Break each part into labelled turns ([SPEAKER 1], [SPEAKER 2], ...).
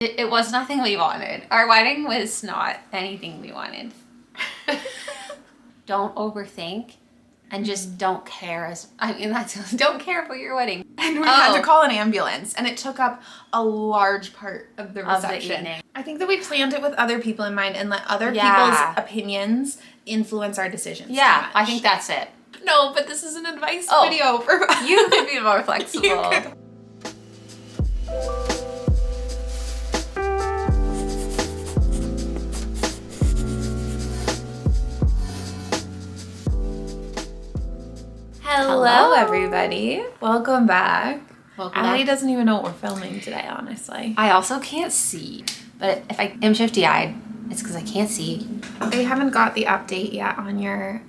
[SPEAKER 1] It was nothing we wanted. Our wedding was not anything we wanted. Don't overthink and just don't care. Don't care about your wedding.
[SPEAKER 2] And we had to call an ambulance, and it took up a large part of the reception. I think that we planned it with other people in mind and let other people's opinions influence our decisions.
[SPEAKER 1] Yeah, I think that's it.
[SPEAKER 2] No, but this is an advice video for
[SPEAKER 1] you could be more flexible.
[SPEAKER 2] Hello, everybody. Welcome back. Allie
[SPEAKER 1] back.
[SPEAKER 2] doesn't even know what we're filming today, honestly.
[SPEAKER 1] I also can't see, but if I am shifty-eyed, it's because I can't see.
[SPEAKER 2] I haven't got the update yet on your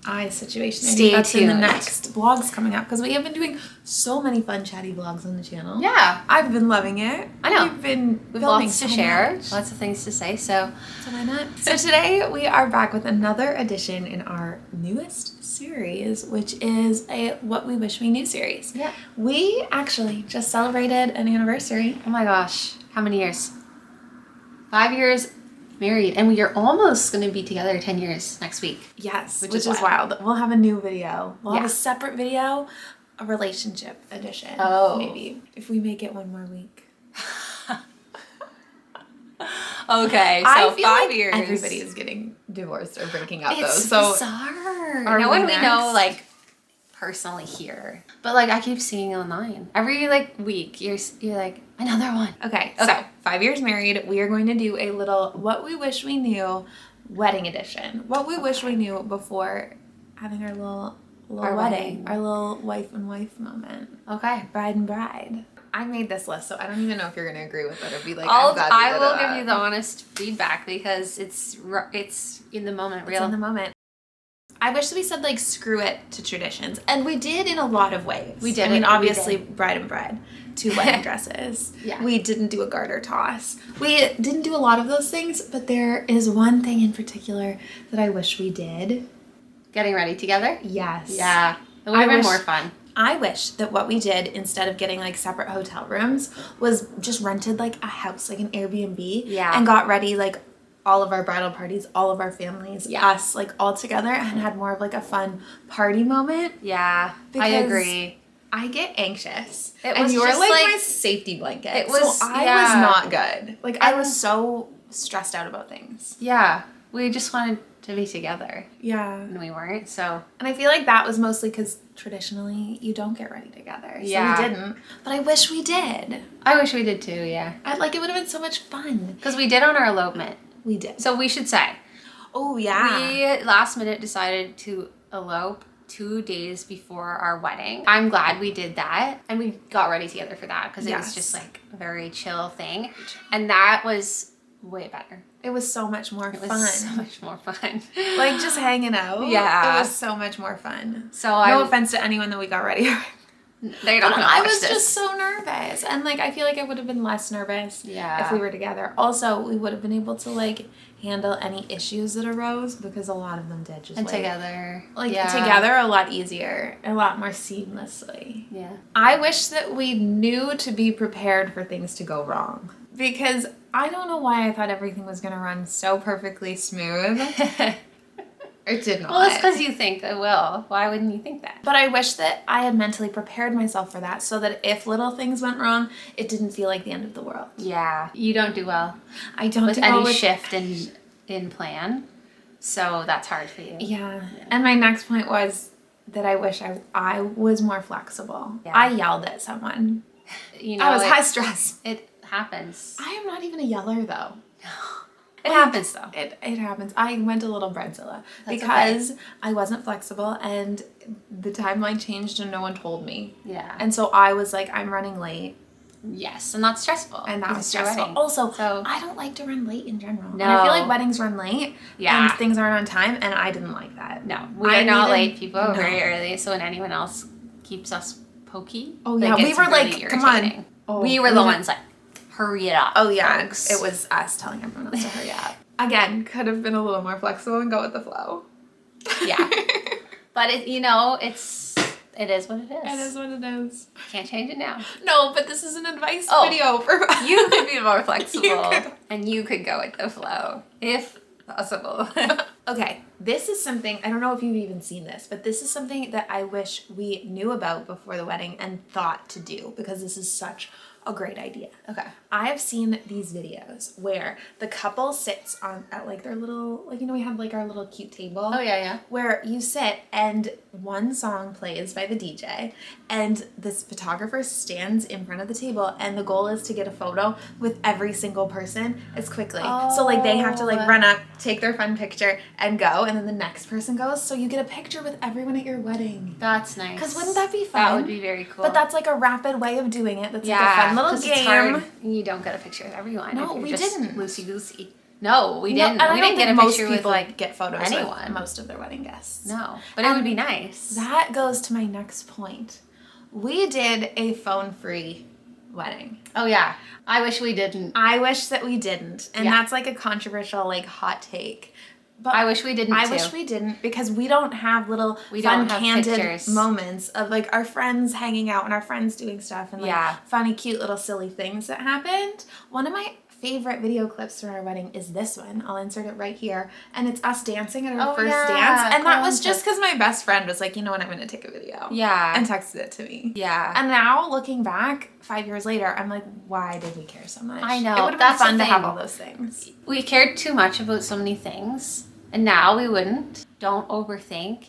[SPEAKER 2] eye situation.
[SPEAKER 1] Stay
[SPEAKER 2] that's
[SPEAKER 1] tuned.
[SPEAKER 2] in the next vlogs coming up, because we have been doing so many fun chatty vlogs on the channel.
[SPEAKER 1] Yeah.
[SPEAKER 2] I've been loving it.
[SPEAKER 1] I know.
[SPEAKER 2] We've been
[SPEAKER 1] We've
[SPEAKER 2] filming
[SPEAKER 1] lots to
[SPEAKER 2] so
[SPEAKER 1] share,
[SPEAKER 2] much.
[SPEAKER 1] lots of things to say, so
[SPEAKER 2] why not? So today we are back with another edition in our newest series, which is a What We Wish We Knew series.
[SPEAKER 1] Yeah.
[SPEAKER 2] We actually just celebrated an anniversary.
[SPEAKER 1] oh my gosh, how many years? 5 years married, and we are almost going to be together 10 years next week.
[SPEAKER 2] Yes,
[SPEAKER 1] Which
[SPEAKER 2] which
[SPEAKER 1] is
[SPEAKER 2] is wild. We'll have a new video. We'll have
[SPEAKER 1] Yeah.
[SPEAKER 2] a separate video, a relationship edition.
[SPEAKER 1] Oh.
[SPEAKER 2] Maybe if we make it one more week.
[SPEAKER 1] Okay, so
[SPEAKER 2] I feel
[SPEAKER 1] 5
[SPEAKER 2] like
[SPEAKER 1] years.
[SPEAKER 2] everybody is getting divorced or breaking up
[SPEAKER 1] It's
[SPEAKER 2] though. So
[SPEAKER 1] bizarre.
[SPEAKER 2] are
[SPEAKER 1] No
[SPEAKER 2] we
[SPEAKER 1] one we know
[SPEAKER 2] next?
[SPEAKER 1] like personally here, but like I keep seeing online every like week. You're like another one.
[SPEAKER 2] okay,
[SPEAKER 1] Okay.
[SPEAKER 2] so 5 years married. We are going to do a little What We Wish We Knew wedding edition. What we wish we knew before having our little
[SPEAKER 1] Our
[SPEAKER 2] wedding,
[SPEAKER 1] wedding.
[SPEAKER 2] our little wife and wife moment,
[SPEAKER 1] Okay.
[SPEAKER 2] bride and bride. I made this list, so I don't even know if you're gonna agree with it or be like,
[SPEAKER 1] I
[SPEAKER 2] I'm glad we
[SPEAKER 1] will
[SPEAKER 2] did
[SPEAKER 1] give
[SPEAKER 2] that.
[SPEAKER 1] you the honest feedback because it's in the moment,
[SPEAKER 2] It's
[SPEAKER 1] real.
[SPEAKER 2] in the moment. I wish that we said like screw it to traditions, and we did in a lot of ways.
[SPEAKER 1] We did
[SPEAKER 2] I mean,
[SPEAKER 1] it. We
[SPEAKER 2] obviously,
[SPEAKER 1] did.
[SPEAKER 2] bride and bride, 2 wedding dresses.
[SPEAKER 1] Yeah.
[SPEAKER 2] We didn't do a garter toss. We didn't do a lot of those things, but there is one thing in particular that I wish we did.
[SPEAKER 1] Getting ready together.
[SPEAKER 2] Yes.
[SPEAKER 1] Yeah, it would have been more fun.
[SPEAKER 2] I wish that what we did, instead of getting like separate hotel rooms, was just rented like a house, like an Airbnb.
[SPEAKER 1] Yeah.
[SPEAKER 2] And got ready like all of our bridal parties, all of our families,
[SPEAKER 1] Yeah.
[SPEAKER 2] us, like all together, and had more of like a fun party moment.
[SPEAKER 1] Yeah, I
[SPEAKER 2] Because
[SPEAKER 1] agree.
[SPEAKER 2] I get anxious.
[SPEAKER 1] It
[SPEAKER 2] and
[SPEAKER 1] was
[SPEAKER 2] you were
[SPEAKER 1] just
[SPEAKER 2] like
[SPEAKER 1] like-
[SPEAKER 2] my safety blanket.
[SPEAKER 1] It was-
[SPEAKER 2] so I
[SPEAKER 1] yeah.
[SPEAKER 2] was not good. Like I
[SPEAKER 1] And-
[SPEAKER 2] was so stressed out about things.
[SPEAKER 1] Yeah, we just wanted to be together,
[SPEAKER 2] Yeah.
[SPEAKER 1] and we weren't. So
[SPEAKER 2] And I feel like that was mostly because traditionally you don't get ready together. So
[SPEAKER 1] Yeah.
[SPEAKER 2] we didn't. But I wish we did.
[SPEAKER 1] I wish we did too. Yeah,
[SPEAKER 2] It would have been so much fun.
[SPEAKER 1] because we did on our elopement.
[SPEAKER 2] We did.
[SPEAKER 1] So we should say
[SPEAKER 2] Oh yeah.
[SPEAKER 1] we last minute decided to elope 2 days before our wedding. I'm glad we did that, and we got ready together for that because it
[SPEAKER 2] Yes.
[SPEAKER 1] was just like a very chill thing, and that was way better.
[SPEAKER 2] It was so much more
[SPEAKER 1] It was
[SPEAKER 2] fun.
[SPEAKER 1] so much more fun.
[SPEAKER 2] Like just hanging out.
[SPEAKER 1] Yeah.
[SPEAKER 2] It was so much more fun.
[SPEAKER 1] So
[SPEAKER 2] No offense to anyone that we got ready.
[SPEAKER 1] They don't
[SPEAKER 2] But
[SPEAKER 1] know.
[SPEAKER 2] I was just so nervous. And like I feel like I would have been less nervous
[SPEAKER 1] Yeah.
[SPEAKER 2] if we were together. Also, we would have been able to like handle any issues that arose because a lot of them did just
[SPEAKER 1] and
[SPEAKER 2] like,
[SPEAKER 1] together.
[SPEAKER 2] Like
[SPEAKER 1] Yeah.
[SPEAKER 2] together a lot easier, a lot more seamlessly.
[SPEAKER 1] Yeah.
[SPEAKER 2] I wish that we knew to be prepared for things to go wrong. Because I don't know why I thought everything was going to run so perfectly smooth. It did not.
[SPEAKER 1] Well, it's because you think it will. Why wouldn't you think that?
[SPEAKER 2] But I wish that I had mentally prepared myself for that so that if little things went wrong, it didn't feel like the end of the world.
[SPEAKER 1] Yeah. You don't do well
[SPEAKER 2] I don't
[SPEAKER 1] with
[SPEAKER 2] do well
[SPEAKER 1] any
[SPEAKER 2] with-
[SPEAKER 1] shift in plan. So that's hard for you.
[SPEAKER 2] Yeah. And my next point was that I wish I was more flexible.
[SPEAKER 1] Yeah.
[SPEAKER 2] I yelled at someone.
[SPEAKER 1] You know,
[SPEAKER 2] I was high stress.
[SPEAKER 1] it happens.
[SPEAKER 2] I am not even a yeller though.
[SPEAKER 1] It happens though.
[SPEAKER 2] It happens. I went a little Bredzilla
[SPEAKER 1] That's
[SPEAKER 2] because I wasn't flexible and the timeline changed and no one told me.
[SPEAKER 1] Yeah.
[SPEAKER 2] And so I was like, I'm running late.
[SPEAKER 1] Yes, and that's stressful.
[SPEAKER 2] And that
[SPEAKER 1] because
[SPEAKER 2] was
[SPEAKER 1] it's your
[SPEAKER 2] stressful.
[SPEAKER 1] wedding.
[SPEAKER 2] Also,
[SPEAKER 1] So-
[SPEAKER 2] I don't like to run late in general. And I feel
[SPEAKER 1] No.
[SPEAKER 2] like weddings run late
[SPEAKER 1] Yeah.
[SPEAKER 2] and things aren't on time, and I didn't like that.
[SPEAKER 1] No, we
[SPEAKER 2] I
[SPEAKER 1] are not
[SPEAKER 2] needed-
[SPEAKER 1] late. People are
[SPEAKER 2] no.
[SPEAKER 1] very early. So when anyone else keeps us pokey,
[SPEAKER 2] Oh, yeah, we
[SPEAKER 1] it's
[SPEAKER 2] were
[SPEAKER 1] really
[SPEAKER 2] like, come on.
[SPEAKER 1] irritating.
[SPEAKER 2] Oh,
[SPEAKER 1] we were
[SPEAKER 2] we
[SPEAKER 1] the
[SPEAKER 2] were-
[SPEAKER 1] ones like, hurry it up.
[SPEAKER 2] Oh, yeah.
[SPEAKER 1] folks.
[SPEAKER 2] It was us telling everyone else to hurry up. Again, could have been a little more flexible and go with the flow.
[SPEAKER 1] Yeah. But it's It is what it is.
[SPEAKER 2] It is what it is.
[SPEAKER 1] Can't change it now.
[SPEAKER 2] No, but this is an advice video for
[SPEAKER 1] you could be more flexible
[SPEAKER 2] could.
[SPEAKER 1] and you could go with the flow if possible.
[SPEAKER 2] Okay, this is something, I don't know if you've even seen this, but this is something that I wish we knew about before the wedding and thought to do, because this is such a great idea.
[SPEAKER 1] Okay.
[SPEAKER 2] I have seen these videos where the couple sits at like their little, like, you know, we have like our little cute table.
[SPEAKER 1] Oh, yeah.
[SPEAKER 2] Where you sit and one song plays by the DJ and this photographer stands in front of the table and the goal is to get a photo with every single person as quickly. So like they have to like run up, take their fun picture and go, and then the next person goes. So you get a picture with everyone at your wedding.
[SPEAKER 1] That's nice.
[SPEAKER 2] Because wouldn't that be fun?
[SPEAKER 1] That would be very cool.
[SPEAKER 2] But that's like a rapid way of doing it. That's like a fun little game. It's hard.
[SPEAKER 1] You don't get a picture with everyone.
[SPEAKER 2] No, we didn't.
[SPEAKER 1] Loosey-goosey. No, we didn't.
[SPEAKER 2] And
[SPEAKER 1] we didn't get a picture with like
[SPEAKER 2] get photos
[SPEAKER 1] anyone.
[SPEAKER 2] With most of their wedding guests.
[SPEAKER 1] No, but it would be nice.
[SPEAKER 2] That goes to my next point. We did a phone-free wedding.
[SPEAKER 1] Oh yeah, I wish we didn't.
[SPEAKER 2] I wish that we didn't, and that's like a controversial like hot take. But
[SPEAKER 1] I wish we didn't.
[SPEAKER 2] I wish we didn't, because we don't have little fun, candid
[SPEAKER 1] pictures.
[SPEAKER 2] moments of like our friends hanging out and our friends doing stuff and like funny, cute little silly things that happened. One of my favorite video clips from our wedding is this one. I'll insert it right here, and it's us dancing at our first dance, and that was just because my best friend was like, you know what, I'm gonna take a video.
[SPEAKER 1] Yeah.
[SPEAKER 2] And texted it to me.
[SPEAKER 1] Yeah.
[SPEAKER 2] And now looking back 5 years later, I'm like, why did we care so much?
[SPEAKER 1] I know.
[SPEAKER 2] It would have been fun to have all those things.
[SPEAKER 1] We cared too much about so many things. And now we wouldn't. Don't overthink,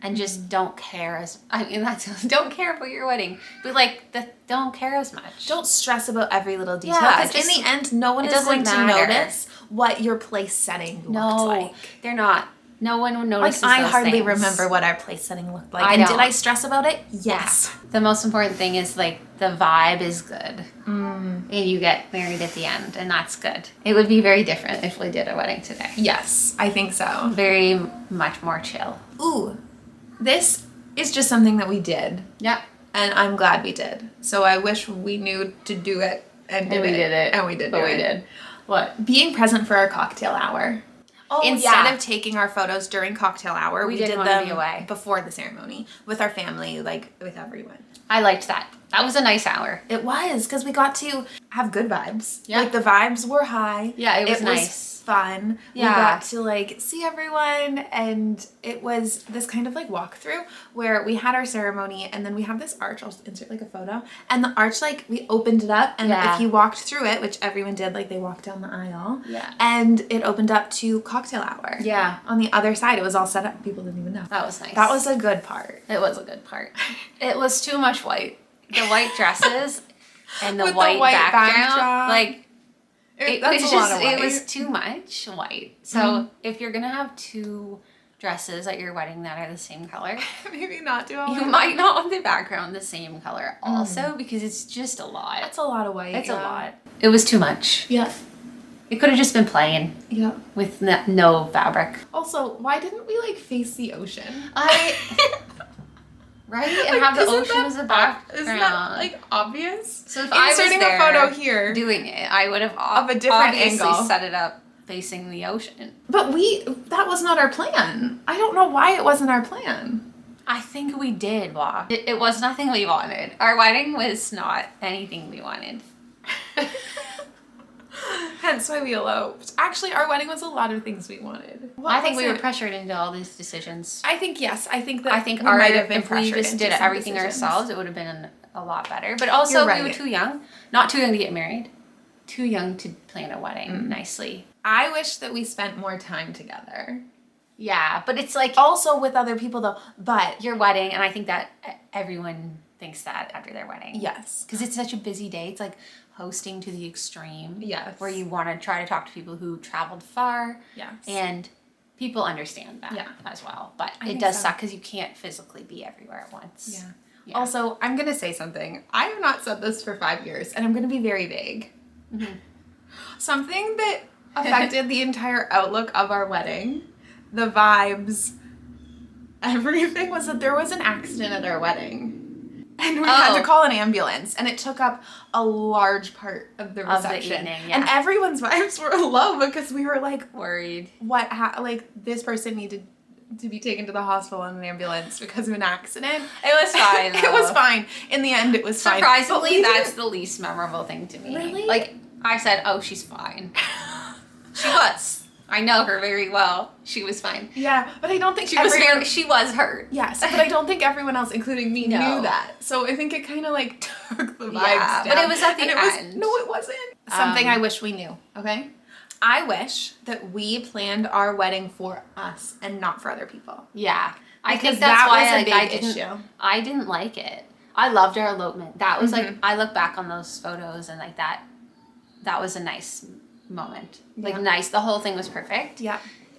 [SPEAKER 1] and just don't care as. I mean, that's don't care about your wedding, but like don't care as much.
[SPEAKER 2] Don't stress about every little detail.
[SPEAKER 1] Yeah,
[SPEAKER 2] because in the end, no one is going to notice what your place setting looked like.
[SPEAKER 1] They're not. No one notices.
[SPEAKER 2] Like I
[SPEAKER 1] those
[SPEAKER 2] hardly
[SPEAKER 1] things.
[SPEAKER 2] remember what our place setting looked like.
[SPEAKER 1] I
[SPEAKER 2] and
[SPEAKER 1] don't.
[SPEAKER 2] Did I stress about it? Yes.
[SPEAKER 1] Yeah. The most important thing is like the vibe is good, and you get married at the end, and that's good. It would be very different if we did a wedding today.
[SPEAKER 2] Yes, I think so.
[SPEAKER 1] Very much more chill.
[SPEAKER 2] Ooh, this is just something that we did.
[SPEAKER 1] Yeah.
[SPEAKER 2] And I'm glad we did. So I wish we knew to do it and
[SPEAKER 1] we did it.
[SPEAKER 2] And we did
[SPEAKER 1] But
[SPEAKER 2] do
[SPEAKER 1] we
[SPEAKER 2] it.
[SPEAKER 1] did. What?
[SPEAKER 2] Being present for our cocktail hour.
[SPEAKER 1] Oh,
[SPEAKER 2] Instead of taking our photos during cocktail hour, we did
[SPEAKER 1] didn't wanna
[SPEAKER 2] them
[SPEAKER 1] be away.
[SPEAKER 2] before the ceremony with our family, like with everyone.
[SPEAKER 1] I liked that. That was a nice hour.
[SPEAKER 2] It was, because we got to have good vibes.
[SPEAKER 1] Yeah.
[SPEAKER 2] Like the vibes were high.
[SPEAKER 1] Yeah, it was nice.
[SPEAKER 2] Fun.
[SPEAKER 1] Yeah.
[SPEAKER 2] We got to like see everyone, and it was this kind of like walkthrough where we had our ceremony, and then we have this arch. I'll insert like a photo, and the arch, like we opened it up, and if you walked through it, which everyone did, like they walked down the aisle.
[SPEAKER 1] Yeah.
[SPEAKER 2] And it opened up to cocktail hour.
[SPEAKER 1] Yeah.
[SPEAKER 2] On the other side, it was all set up. People didn't even know.
[SPEAKER 1] That was nice.
[SPEAKER 2] That was a good part.
[SPEAKER 1] It was a good part. It was too much white. The white dresses and the
[SPEAKER 2] With
[SPEAKER 1] white,
[SPEAKER 2] the white
[SPEAKER 1] background.
[SPEAKER 2] backdrop.
[SPEAKER 1] Like
[SPEAKER 2] That's
[SPEAKER 1] was
[SPEAKER 2] a lot of
[SPEAKER 1] it
[SPEAKER 2] white.
[SPEAKER 1] was too much white. So if you're gonna have two dresses at your wedding that are the same color,
[SPEAKER 2] Maybe not do all
[SPEAKER 1] you
[SPEAKER 2] white.
[SPEAKER 1] might not want the background the same color also, because it's just a lot.
[SPEAKER 2] That's a lot of white.
[SPEAKER 1] It's a lot. It was too much.
[SPEAKER 2] Yeah.
[SPEAKER 1] It could have just been plain
[SPEAKER 2] Yeah.
[SPEAKER 1] with no fabric.
[SPEAKER 2] Also, why didn't we like face the ocean?
[SPEAKER 1] Right? And have the
[SPEAKER 2] Isn't
[SPEAKER 1] ocean
[SPEAKER 2] that
[SPEAKER 1] as a background.
[SPEAKER 2] Isn't that like obvious?
[SPEAKER 1] So if I was
[SPEAKER 2] Inserting
[SPEAKER 1] there
[SPEAKER 2] a photo here
[SPEAKER 1] doing it, I would have
[SPEAKER 2] of a different
[SPEAKER 1] obviously
[SPEAKER 2] angle.
[SPEAKER 1] set it up facing the ocean.
[SPEAKER 2] But that was not our plan. I don't know why it wasn't our plan.
[SPEAKER 1] I think we did walk. It was nothing we wanted. Our wedding was not anything we wanted.
[SPEAKER 2] Hence why we eloped. Actually, our wedding was a lot of things we wanted.
[SPEAKER 1] I think we were pressured into all these decisions.
[SPEAKER 2] I think yes. I think that we
[SPEAKER 1] our,
[SPEAKER 2] might have been
[SPEAKER 1] if we
[SPEAKER 2] pressured
[SPEAKER 1] just
[SPEAKER 2] into
[SPEAKER 1] did
[SPEAKER 2] some
[SPEAKER 1] everything
[SPEAKER 2] decisions.
[SPEAKER 1] ourselves, it would have been a lot better. But also,
[SPEAKER 2] You're right.
[SPEAKER 1] we were too young. Not too young to get married. Too young to plan a wedding nicely.
[SPEAKER 2] I wish that we spent more time together.
[SPEAKER 1] Yeah, but it's like
[SPEAKER 2] Also with other people though. But
[SPEAKER 1] your wedding, and I think that everyone thinks that after their wedding.
[SPEAKER 2] yes.
[SPEAKER 1] Because it's such a busy day. It's like hosting to the extreme.
[SPEAKER 2] Yes.
[SPEAKER 1] Where you want to try to talk to people who traveled far.
[SPEAKER 2] Yes.
[SPEAKER 1] And people understand that as well. But
[SPEAKER 2] I
[SPEAKER 1] it
[SPEAKER 2] think
[SPEAKER 1] does
[SPEAKER 2] so.
[SPEAKER 1] suck because you can't physically be everywhere at once.
[SPEAKER 2] Yeah.
[SPEAKER 1] Yeah.
[SPEAKER 2] Also, I'm going to say something. I have not said this for 5 years, and I'm going to be very vague. Something that affected the entire outlook of our wedding, the vibes, everything, was that there was an accident at our wedding. And we had to call an ambulance, and it took up a large part of the reception.
[SPEAKER 1] evening,
[SPEAKER 2] And everyone's vibes were low because we were like,
[SPEAKER 1] Worried.
[SPEAKER 2] like this person needed to be taken to the hospital in an ambulance because of an accident.
[SPEAKER 1] It was fine.
[SPEAKER 2] It was fine. In the end, it was fine.
[SPEAKER 1] Surprisingly, that's the least memorable thing to me.
[SPEAKER 2] Really?
[SPEAKER 1] Like, I said, oh, she's fine. She was. I know her very well. She was fine.
[SPEAKER 2] Yeah, but I don't think
[SPEAKER 1] She was hurt.
[SPEAKER 2] Yes, but I don't think everyone else, including me,
[SPEAKER 1] No.
[SPEAKER 2] knew that. So I think it kind of like took the vibes
[SPEAKER 1] Yeah,
[SPEAKER 2] down.
[SPEAKER 1] but it was at the end.
[SPEAKER 2] No, it wasn't. Something I wish we knew, okay? I wish that we planned our wedding for us and not for other people.
[SPEAKER 1] Yeah. I
[SPEAKER 2] Because
[SPEAKER 1] think that's
[SPEAKER 2] that
[SPEAKER 1] why
[SPEAKER 2] was a
[SPEAKER 1] I
[SPEAKER 2] big
[SPEAKER 1] didn't,
[SPEAKER 2] issue.
[SPEAKER 1] I didn't like it. I loved our elopement. That was like,
[SPEAKER 2] Mhm.
[SPEAKER 1] I look back on those photos and like that was a nice moment. Like
[SPEAKER 2] Yeah.
[SPEAKER 1] nice. The whole thing was perfect.
[SPEAKER 2] Yeah.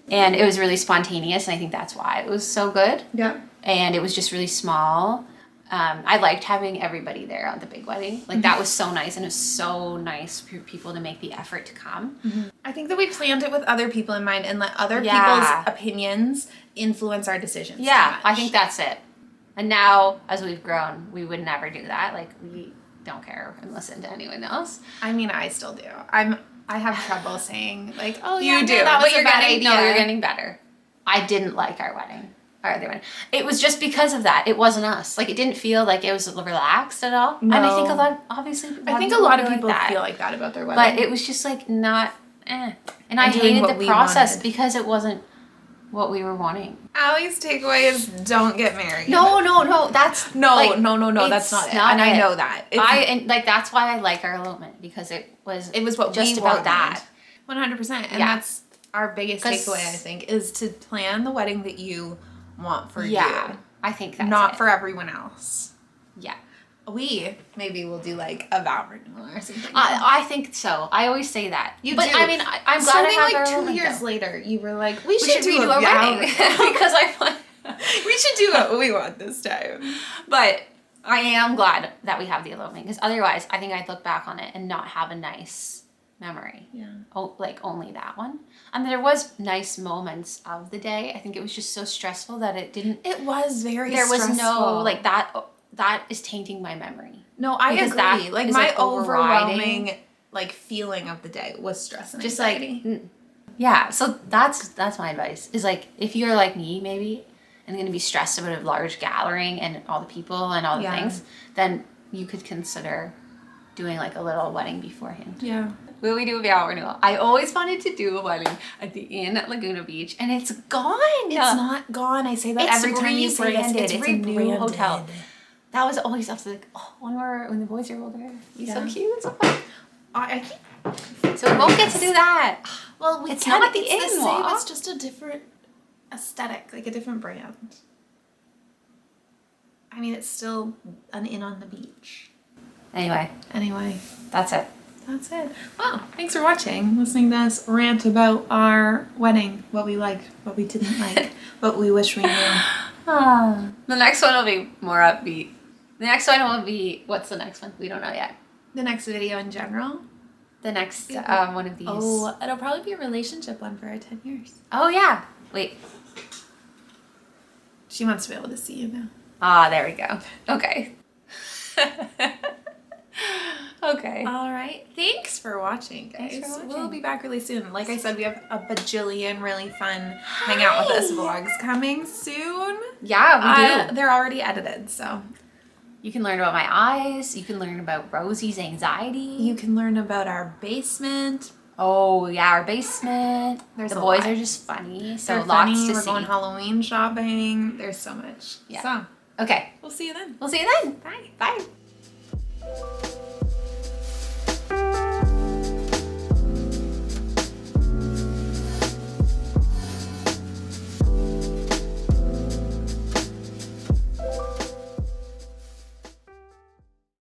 [SPEAKER 1] And it was really spontaneous, and I think that's why it was so good.
[SPEAKER 2] Yeah.
[SPEAKER 1] And it was just really small. I liked having everybody there on the big wedding. Like that was so nice, and it was so nice for people to make the effort to come.
[SPEAKER 2] I think that we planned it with other people in mind and let other
[SPEAKER 1] Yeah.
[SPEAKER 2] people's opinions influence our decisions.
[SPEAKER 1] Yeah,
[SPEAKER 2] too much.
[SPEAKER 1] I think that's it. And now, as we've grown, we would never do that. Like we don't care and listen to anyone else.
[SPEAKER 2] I mean, I still do. I have trouble saying like, oh,
[SPEAKER 1] You
[SPEAKER 2] yeah,
[SPEAKER 1] do,
[SPEAKER 2] no, that was
[SPEAKER 1] but you're
[SPEAKER 2] a bad
[SPEAKER 1] getting
[SPEAKER 2] idea.
[SPEAKER 1] no, you're getting better. I didn't like our wedding. Our other one. It was just because of that. It wasn't us. Like it didn't feel like it was relaxed at all.
[SPEAKER 2] No.
[SPEAKER 1] And I think a lot, obviously,
[SPEAKER 2] I think a lot of
[SPEAKER 1] feel
[SPEAKER 2] people
[SPEAKER 1] like that.
[SPEAKER 2] feel like that about their wedding.
[SPEAKER 1] But it was just like not. And I
[SPEAKER 2] doing
[SPEAKER 1] hated
[SPEAKER 2] what
[SPEAKER 1] the
[SPEAKER 2] we
[SPEAKER 1] process
[SPEAKER 2] wanted.
[SPEAKER 1] because it wasn't what we were wanting.
[SPEAKER 2] Allie's takeaway is don't get married.
[SPEAKER 1] No. That's
[SPEAKER 2] No,
[SPEAKER 1] like,
[SPEAKER 2] no, that's
[SPEAKER 1] it's
[SPEAKER 2] not it.
[SPEAKER 1] not
[SPEAKER 2] And I
[SPEAKER 1] it.
[SPEAKER 2] know that.
[SPEAKER 1] And like that's why I like our elopement because it was
[SPEAKER 2] what
[SPEAKER 1] just
[SPEAKER 2] we
[SPEAKER 1] about
[SPEAKER 2] wanted.
[SPEAKER 1] that.
[SPEAKER 2] 100%. And
[SPEAKER 1] Yeah.
[SPEAKER 2] that's our biggest
[SPEAKER 1] 'Cause-
[SPEAKER 2] takeaway, I think, is to plan the wedding that you want for
[SPEAKER 1] Yeah,
[SPEAKER 2] you.
[SPEAKER 1] I think that's
[SPEAKER 2] Not
[SPEAKER 1] it.
[SPEAKER 2] for everyone else.
[SPEAKER 1] Yeah.
[SPEAKER 2] We maybe will do like a vow renewal or something.
[SPEAKER 1] I think so. I I say that.
[SPEAKER 2] You
[SPEAKER 1] but
[SPEAKER 2] do.
[SPEAKER 1] I mean, I'm glad
[SPEAKER 2] Something
[SPEAKER 1] I have
[SPEAKER 2] like
[SPEAKER 1] our
[SPEAKER 2] 2
[SPEAKER 1] elopement,
[SPEAKER 2] years
[SPEAKER 1] though.
[SPEAKER 2] later, you were like, we
[SPEAKER 1] We
[SPEAKER 2] should
[SPEAKER 1] should redo
[SPEAKER 2] a
[SPEAKER 1] our
[SPEAKER 2] vow
[SPEAKER 1] wedding
[SPEAKER 2] renewal.
[SPEAKER 1] because I want.
[SPEAKER 2] We should do what we want this time.
[SPEAKER 1] But I am glad that we have the elopement because otherwise, I think I'd look back on it and not have a nice memory.
[SPEAKER 2] Yeah.
[SPEAKER 1] Oh, like only that one. And there was nice moments of the day. I think it was just so stressful that it didn't.
[SPEAKER 2] It was very
[SPEAKER 1] There was
[SPEAKER 2] stressful.
[SPEAKER 1] no like that. That is tainting my memory.
[SPEAKER 2] No, I
[SPEAKER 1] because
[SPEAKER 2] agree.
[SPEAKER 1] that
[SPEAKER 2] Like
[SPEAKER 1] is,
[SPEAKER 2] my
[SPEAKER 1] like, overriding.
[SPEAKER 2] overwhelming like feeling of the day was stress and
[SPEAKER 1] Just
[SPEAKER 2] anxiety.
[SPEAKER 1] like yeah. So that's my advice. Is like if you're like me maybe and going to be stressed about a large gathering and all the people and all the
[SPEAKER 2] Yeah.
[SPEAKER 1] things, then you could consider doing like a little wedding beforehand.
[SPEAKER 2] Yeah.
[SPEAKER 1] Will we do a vow renewal? I always wanted to do a wedding at the inn at Laguna Beach, and it's gone.
[SPEAKER 2] It's not gone. I say that
[SPEAKER 1] It's
[SPEAKER 2] every time you say this.
[SPEAKER 1] rebranded.
[SPEAKER 2] It's
[SPEAKER 1] It's a new
[SPEAKER 2] rebranded.
[SPEAKER 1] hotel. That was always up to like, oh, when the boys are older. He's so
[SPEAKER 2] Yeah.
[SPEAKER 1] cute. So fun.
[SPEAKER 2] I keep
[SPEAKER 1] So we won't get to do that.
[SPEAKER 2] Well, we
[SPEAKER 1] It's
[SPEAKER 2] can,
[SPEAKER 1] not the
[SPEAKER 2] it's the
[SPEAKER 1] in
[SPEAKER 2] same.
[SPEAKER 1] law.
[SPEAKER 2] It's just a different aesthetic, like a different brand. I mean, it's still an inn on the beach.
[SPEAKER 1] Anyway,
[SPEAKER 2] Anyway,
[SPEAKER 1] that's it.
[SPEAKER 2] that's it. Well, thanks for watching, listening to us rant about our wedding, what we liked, what we didn't like, what we wish we knew.
[SPEAKER 1] The next one will be more upbeat. The next one will be, what's the next one? We don't know yet.
[SPEAKER 2] The next video in general.
[SPEAKER 1] The next one of these.
[SPEAKER 2] Oh, it'll probably be a relationship one for our 10 years.
[SPEAKER 1] Oh yeah. Wait.
[SPEAKER 2] She wants to be able to see you now.
[SPEAKER 1] Ah, there we go. Okay. Okay.
[SPEAKER 2] All right. Thanks for watching, guys.
[SPEAKER 1] Thanks for watching.
[SPEAKER 2] We'll be back really soon. Like I said, we have a bajillion really fun hang out with us vlogs coming soon.
[SPEAKER 1] Yeah, we do.
[SPEAKER 2] They're already edited, so
[SPEAKER 1] You can learn about my eyes. You can learn about Rosie's anxiety.
[SPEAKER 2] you can learn about our basement.
[SPEAKER 1] Oh yeah, our basement.
[SPEAKER 2] There's
[SPEAKER 1] the
[SPEAKER 2] a
[SPEAKER 1] boys
[SPEAKER 2] lot.
[SPEAKER 1] are just funny. So
[SPEAKER 2] They're
[SPEAKER 1] lots
[SPEAKER 2] funny.
[SPEAKER 1] to
[SPEAKER 2] We're
[SPEAKER 1] see.
[SPEAKER 2] going Halloween shopping. There's so much.
[SPEAKER 1] Yeah.
[SPEAKER 2] So
[SPEAKER 1] Okay.
[SPEAKER 2] we'll see you then.
[SPEAKER 1] We'll see you then.
[SPEAKER 2] Bye.
[SPEAKER 1] Bye.